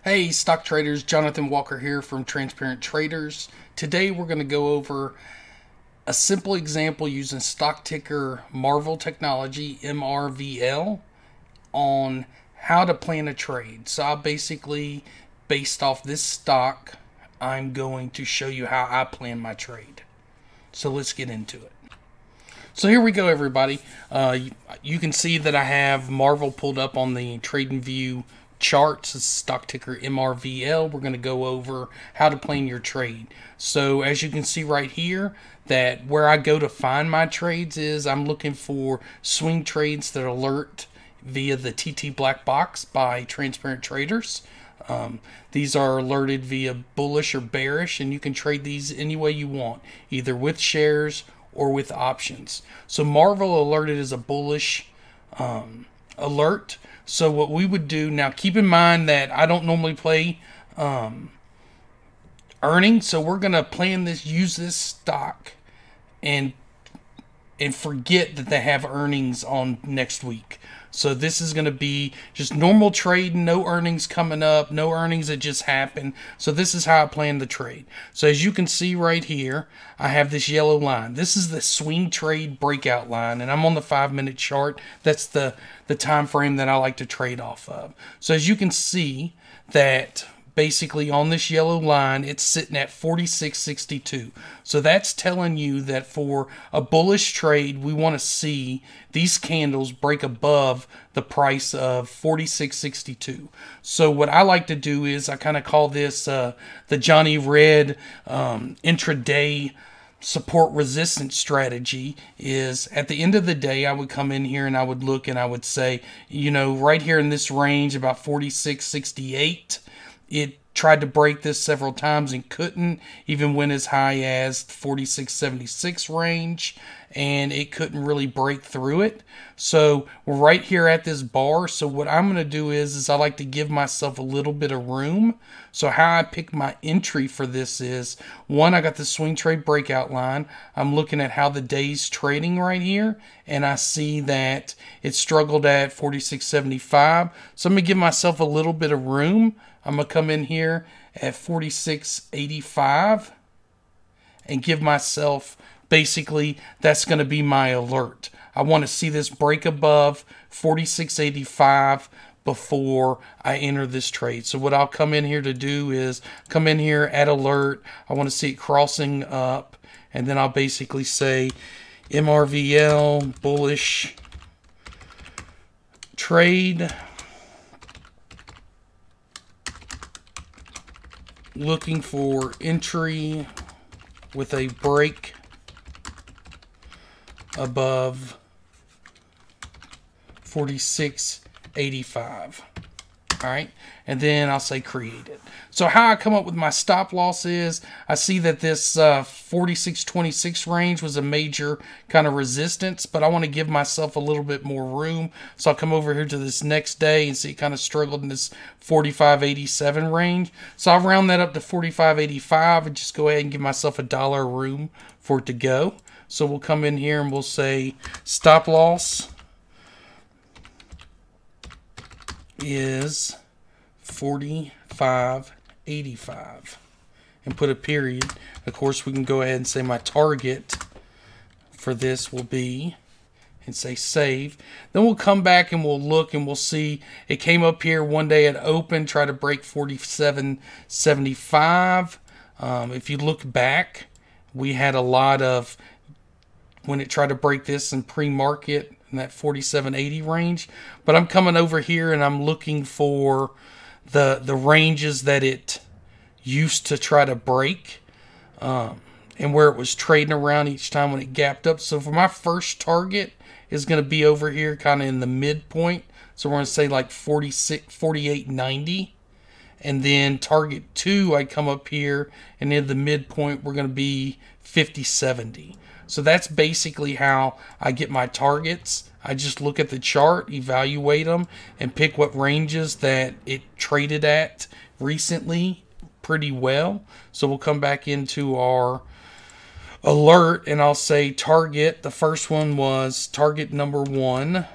Hey stock traders, Jonathan Walker here from Transparent Traders. Today we're going to go over a simple example using stock ticker Marvel technology, MRVL, on how to plan a trade. So I basically, based off this stock, I'm going to show you how I plan my trade. So let's get into it. So here we go, everybody. You can see that I have Marvel pulled up on the TradingView charts. It's stock ticker MRVL. We're going to go over how to plan your trade. So as you can see right here, that where I go to find my trades is I'm looking for swing trades that alert via the TT Blackbox by Transparent Traders. These are alerted via bullish or bearish, and you can trade these any way you want, either with shares or with options. So Marvel alerted is a bullish alert. So what we would do, now keep in mind that I don't normally play earnings, so we're going to plan this, use this stock and forget that they have earnings on next week. So this is going to be just normal trade, no earnings coming up, no earnings that just happened. So this is how I plan the trade. So as you can see right here, I have this yellow line. This is the swing trade breakout line, and I'm on the 5-minute chart. That's the time frame that I like to trade off of. So as you can see that basically on this yellow line, it's sitting at 46.62. So that's telling you that for a bullish trade, we want to see these candles break above the price of 46.62. So what I like to do is I kind of call this the Johnny Red intraday support resistance strategy. Is at the end of the day, I would come in here and I would look and I would say, you know, right here in this range, about 46.68, it tried to break this several times and couldn't, even went as high as 46.76 range, and it couldn't really break through it. So we're right here at this bar. So what I'm going to do is I like to give myself a little bit of room. So how I pick my entry for this is, one, I got the swing trade breakout line. I'm looking at how the day's trading right here, and I see that it struggled at 46.75. So I'm going to give myself a little bit of room. I'm going to come in here at 46.85 and give myself, basically, that's going to be my alert. I want to see this break above 46.85 before I enter this trade. So what I'll come in here to do is come in here at alert. I want to see it crossing up, and then I'll basically say MRVL bullish trade, looking for entry with a break above 46.85. All right, and then I'll say create it. So how I come up with my stop loss is I see that this 46.26 range was a major kind of resistance, but I want to give myself a little bit more room. So I'll come over here to this next day and see it kind of struggled in this 45.87 range. So I'll round that up to 45.85 and just go ahead and give myself $1 room for it to go. So we'll come in here and we'll say stop loss is 45.85 and put a period. Of course, we can go ahead and say my target for this will be, and say save. Then we'll come back and we'll look and we'll see it came up here one day at open, try to break 47.75. If you look back, we had a lot of, when it tried to break this in pre-market in that 47.80 range. But I'm coming over here and I'm looking for the ranges that it used to try to break, and where it was trading around each time when it gapped up. So for my first target is going to be over here kind of in the midpoint. So we're going to say like 48.90. And then target 2, I come up here, and in the midpoint, we're going to be 50.70. So that's basically how I get my targets. I just look at the chart, evaluate them, and pick what ranges that it traded at recently pretty well. So we'll come back into our alert, and I'll say target. The first one was target number 1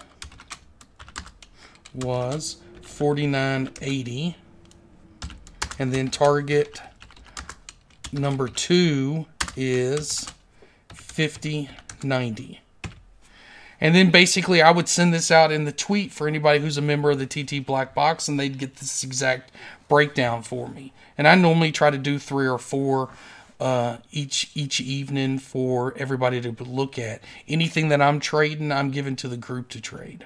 was 49.80. And then target number 2 is 50.90. And then basically I would send this out in the tweet for anybody who's a member of the TT Blackbox, and they'd get this exact breakdown for me. And I normally try to do 3 or 4 each evening for everybody to look at. Anything that I'm trading, I'm giving to the group to trade.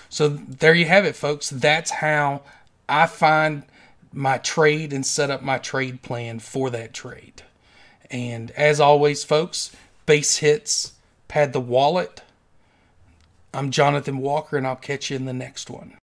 So there you have it, folks. That's how I find my trade and set up my trade plan for that trade. And as always, folks, base hits, pad the wallet. I'm Jonathan Walker, and I'll catch you in the next one.